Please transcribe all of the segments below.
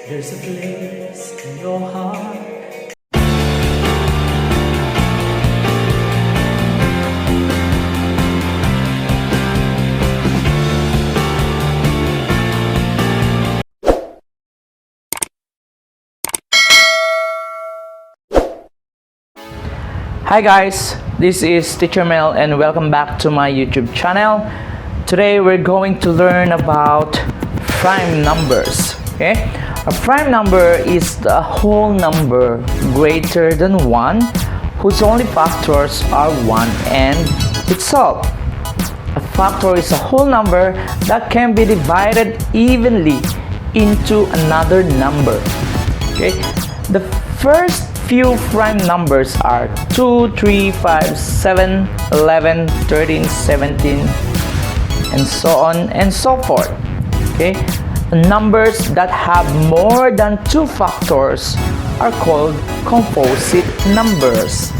There's a place in your heart. Hi guys, this is Teacher Mel and welcome back to my YouTube channel. Today we're going to learn about prime numbers. Okay, a prime number is the whole number greater than 1 whose only factors are 1 and itself. A factor is a whole number that can be divided evenly into another number. Okay, the first few prime numbers are 2, 3, 5, 7, 11, 13, 17, and so on and so forth. Okay, numbers that have more than 2 factors are called composite numbers.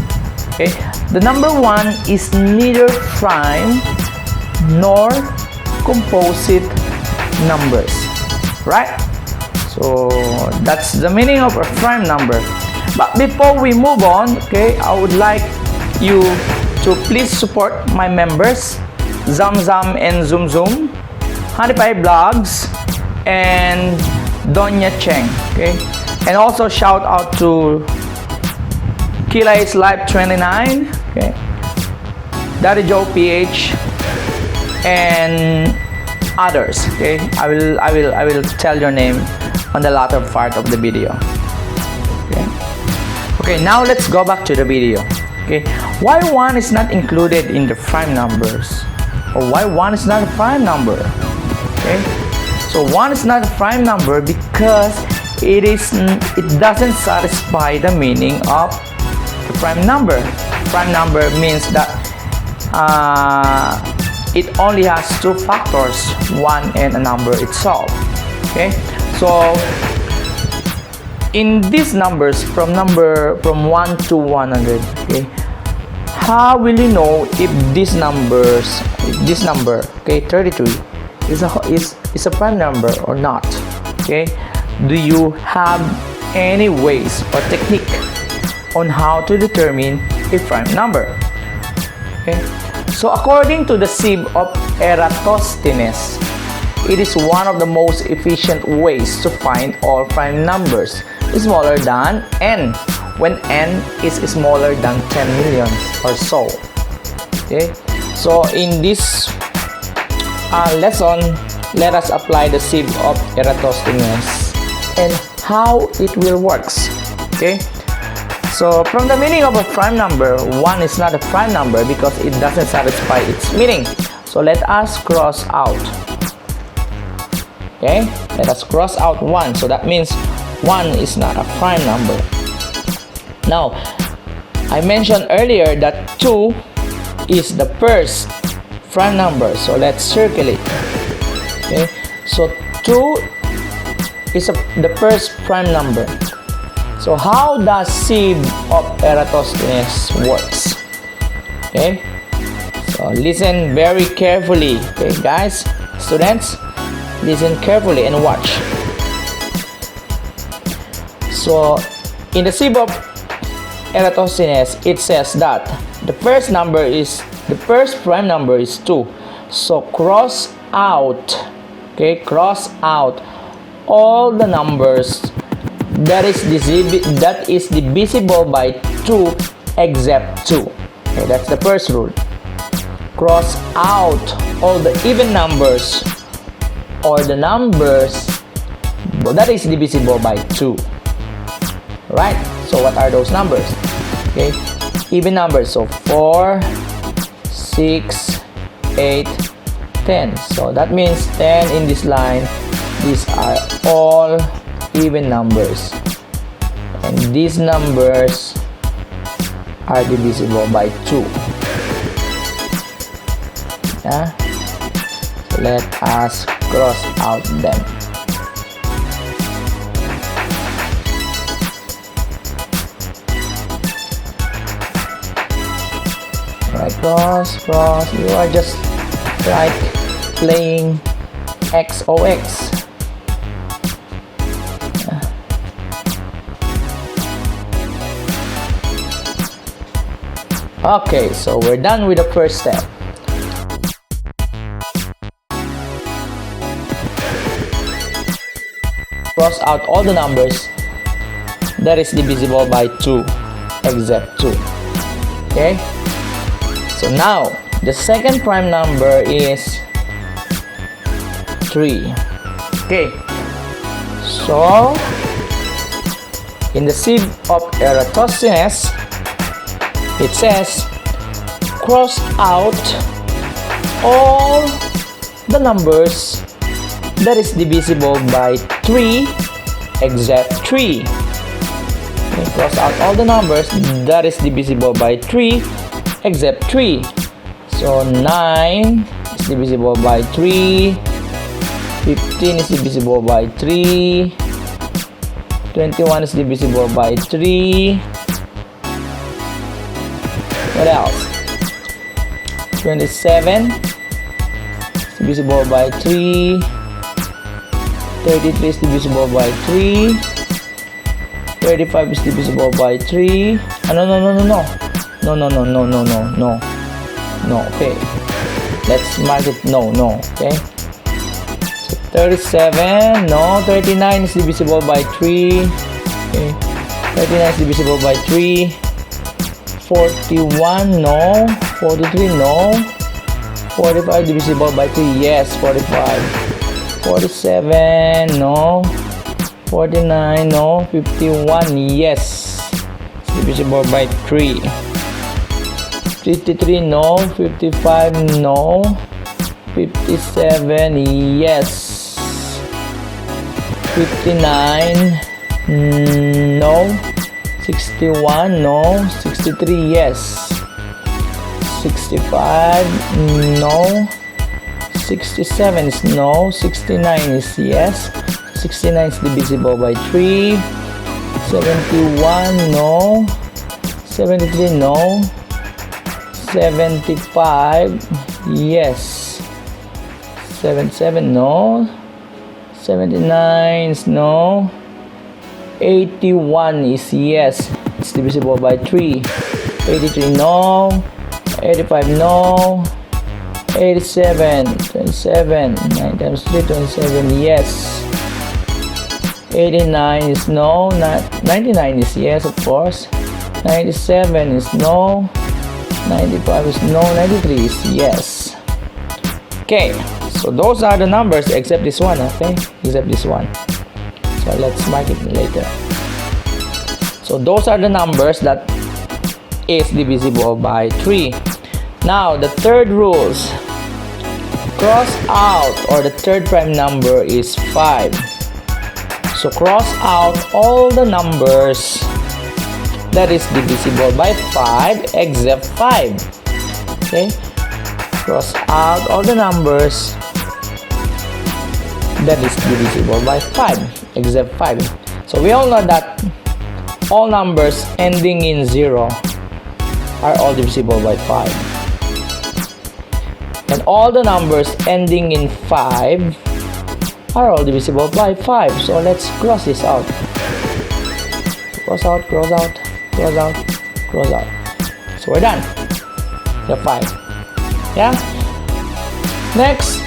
Okay, the number 1 is neither prime nor composite numbers, right? So that's the meaning of a prime number. But before we move on, okay, I would like you to please support my members, Zam and Zoom, Hanify Vlogs, and Donya Cheng, okay? And also shout out to Kilai's Life 29, okay? Daddy Joe PH, and others, okay? I will tell your name on the latter part of the video. Okay, now let's go back to the video. Okay, why 1 is not included in the prime numbers, or why 1 is not a prime number? Okay, so 1 is not a prime number because it doesn't satisfy the meaning of the prime number. Prime number means that it only has 2 factors, 1 and a number itself. Okay, so in these numbers from 1 to 100, okay, how will you know if this number, okay, 33 is a prime number or not? Okay, do you have any ways or technique on how to determine a prime number? Okay, so according to the Sieve of Eratosthenes, it is one of the most efficient ways to find all prime numbers smaller than n, when n is smaller than 10 million or so. Okay, so in this lesson, let us apply the Sieve of Eratosthenes and how it will works. Okay, so from the meaning of a prime number, 1 is not a prime number because it doesn't satisfy its meaning. So let us cross out. Okay, let us cross out 1. So that means 1 is not a prime number. Now, I mentioned earlier that 2 is the first prime number. So let's circle it. Okay, so 2 is the first prime number. So how does Sieve of Eratosthenes works? Okay, so listen very carefully. Okay, guys, students, listen carefully and watch. So in the Sieve of Eratosthenes, it says that the first prime number is 2. So cross out, okay, cross out all the numbers that is divisible by 2 except 2. Okay, that's the first rule. Cross out all the even numbers or the numbers that is divisible by 2. Right, so what are those numbers? Okay, even numbers, so 4, 6, 8, 10. So that means 10 in this line. These are all even numbers, and these numbers are divisible by 2. Yeah? So let us cross out them. Right, cross. You are just like playing XOX. Okay, so we're done with the first step. Cross out all the numbers that is divisible by 2 except 2. Okay, so now the second prime number is 3. Okay, so in the Sieve of Eratosthenes, it says cross out all the numbers that is divisible by 3 except 3. Okay, cross out all the numbers that is divisible by 3 except 3. So 9 is divisible by 3, 15 is divisible by 3, 21 is divisible by 3. What else? 27 is divisible by 3. 33 is divisible by 3. 35 is divisible by 3. No. Okay, let's mark it no. Okay, so 37, no. 39 is divisible by 3. Okay, 39 is divisible by 3. 41, no. 43, no. 45 divisible by 3, yes. 45. 47, no. 49, no. 51, yes. It's divisible by 3. 53, no. 55, no. 57, yes. 59, no. 61, no. 63, yes. 65, no. 67 is no. 69 is yes. 69 is divisible by 3. 71, no. 73, no. 75, yes. 77, no. 79 is no. 81 is yes. It's divisible by 3. 83, no. 85, no. 87, 27, 9 times 3, 27, yes. 89 is no. 99 is yes, of course. 97 is no. 95 is no. 93 is yes. Okay, so those are the numbers except this one, okay? Except this one. So let's mark it later. So those are the numbers that is divisible by 3. Now the third rules. Cross out, or the third prime number is 5. So cross out all the numbers that is divisible by 5 except 5. Okay, cross out all the numbers that is divisible by 5 except 5. So we all know that all numbers ending in 0 are all divisible by 5. And all the numbers ending in 5 are all divisible by 5. So let's cross this out. Cross out, cross out, cross out, cross out. So we're done. The 5. Yeah? Next,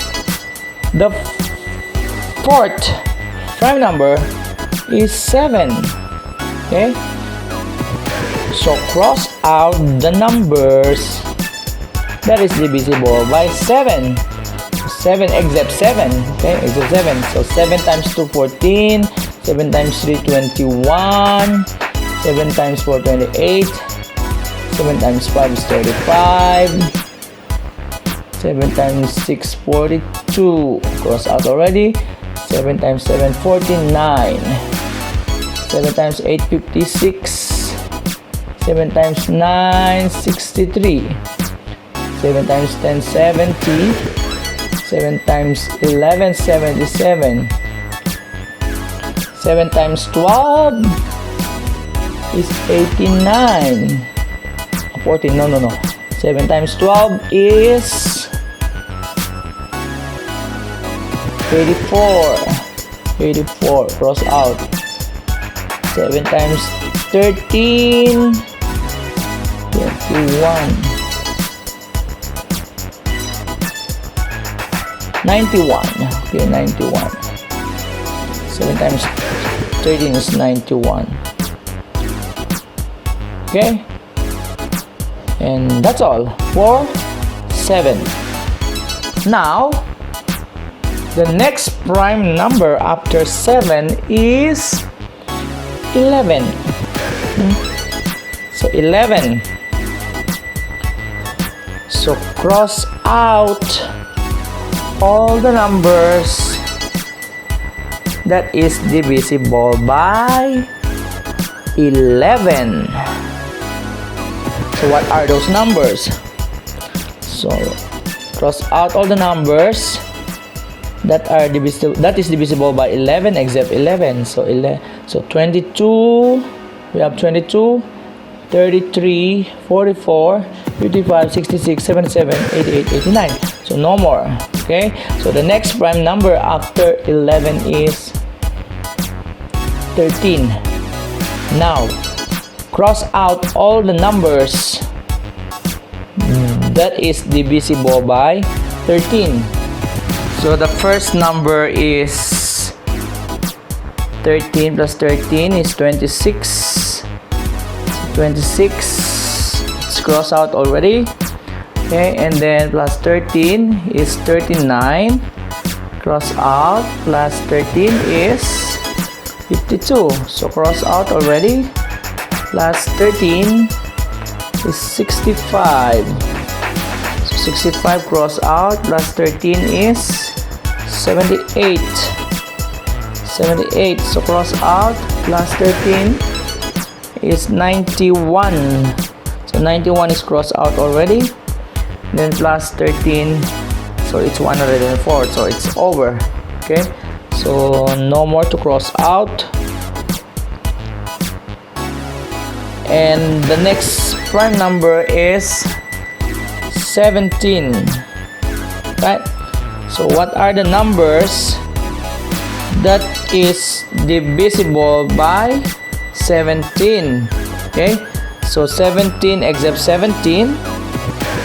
the fourth prime number is 7. Okay? So cross out the numbers that is divisible by 7. 7 except 7. Okay, except 7. So 7 times 2, 14. 7 times 3, 21. 7 times 4, 28. 7 times 5 is 35. 7 times 6, 42. Cross out already. 7 times 7, 49. 7 times 8, 56. 7 times 9, 63. 7 times 10, 70. 7 times 11, 77. 7 times 12 is 89. 14, no. 7 times 12 is 84. 84, cross out. 7 times 13, 91. Okay, 91. 7 times 13 is 91. Okay? And that's all for 7. Now, the next prime number after 7 is 11. So 11. So cross out all the numbers that is divisible by 11. So what are those numbers? So cross out all the numbers that are divisible by 11 except 11. So 22, we have 22, 33, 44, 55, 66, 77, 88, 89. So no more. Okay, so the next prime number after 11 is 13. Now cross out all the numbers that is divisible by 13. So the first number is 13 plus 13 is 26. 26, it's crossed out already. Okay, and then plus 13 is 39. Cross out. Plus 13 is 52. So cross out already. Plus 13 is 65. So 65 cross out. Plus 13 is 78. 78. So cross out. Plus 13 is 91. So 91 is crossed out already. Then plus 13, so it's 104. So it's over. Okay, so no more to cross out. And the next prime number is 17. Right? So what are the numbers that is divisible by 17? Okay, so 17 except 17,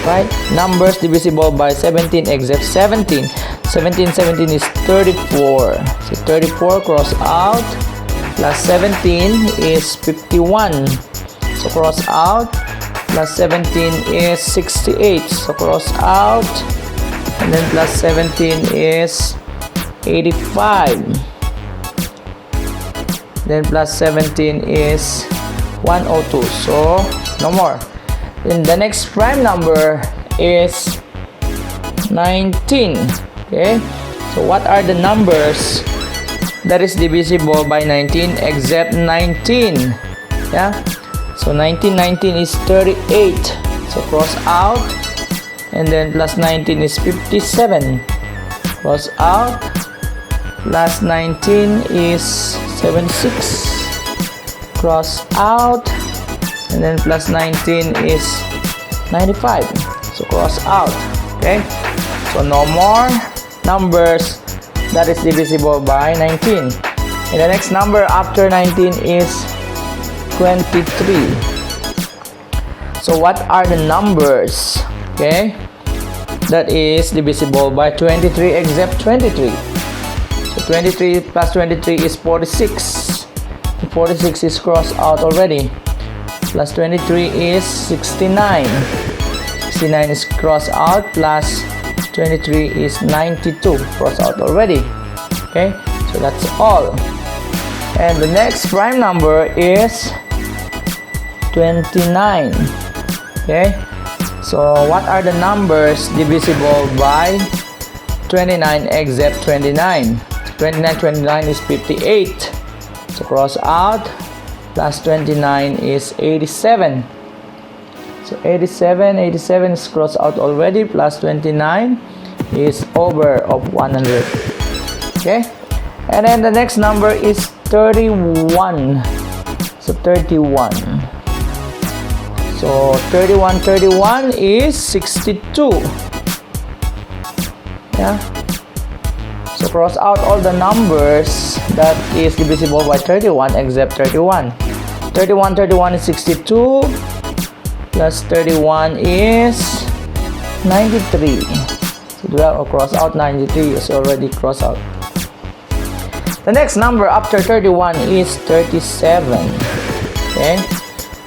right? Numbers divisible by 17 except 17. 17 is 34. So 34 cross out. Plus 17 is 51. So cross out. Plus 17 is 68. So cross out. And then plus 17 is 85. Then plus 17 is 102. So no more. Then the next prime number is 19. Okay, so what are the numbers that is divisible by 19 except 19? Yeah, so 19 is 38. So cross out. And then plus 19 is 57. Cross out. Plus 19 is 76. Cross out. And then plus 19 is 95. So cross out. Okay, so no more numbers that is divisible by 19. And the next number after 19 is 23. So what are the numbers, okay, that is divisible by 23 except 23? So 23 plus 23 is 46. 46 is crossed out already. Plus 23 is 69. 69 is crossed out. Plus 23 is 92. Crossed out already. Okay, so that's all. And the next prime number is 29. Okay, so what are the numbers divisible by 29 except 29? 29 is 58. So cross out. Plus 29 is 87. So 87 is crossed out already. Plus 29 is over of 100. Okay, and then the next number is 31. So 31. So 31 is 62. Yeah, so cross out all the numbers that is divisible by 31 except 31. 31 is 62. plus 31 is 93. So do I cross out 93? Is already crossed out. The next number after 31 is 37. Okay?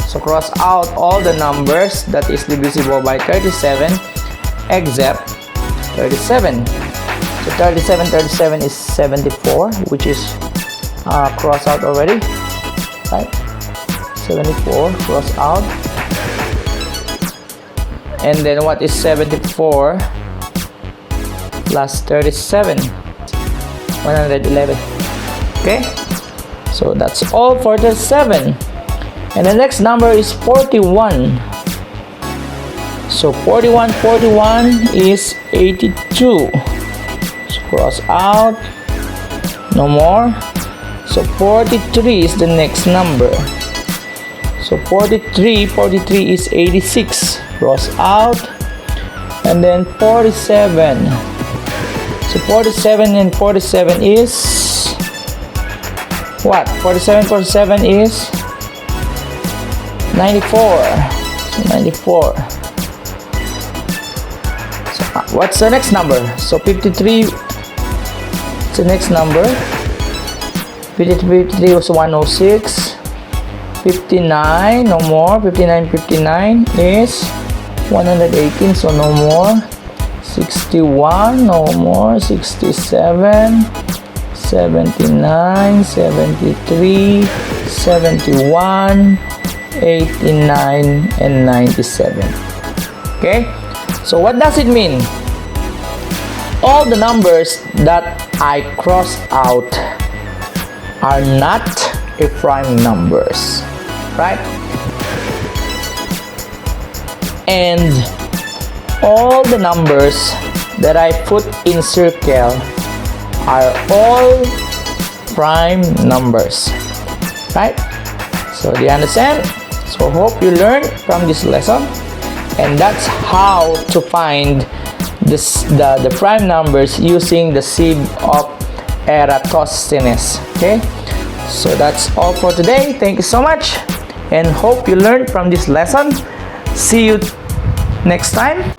So cross out all the numbers that is divisible by 37 except 37. So 37 is 74, which is cross out already. Right? 74 cross out. And then what is 74 plus 37? 111. Okay? So that's all for the 7. And the next number is 41. So 41 is 82. So cross out. No more. So 43 is the next number. So 43 is 86. Cross out. And then 47. So 47 and 47 is what? 47 is 94. So 94. So what's the next number? So 53. What's the next number? 53 was 106. 59, no more. 59 is 118, so no more. 61, no more. 67, 79, 73, 71, 89, and 97. Okay? So what does it mean? All the numbers that I crossed out are not a prime numbers, right? And all the numbers that I put in circle are all prime numbers, right? So do you understand? So hope you learned from this lesson, and that's how to find the prime numbers using the Sieve of Eratosthenes. Okay, so that's all for today. Thank you so much, and hope you learned from this lesson. See you next time.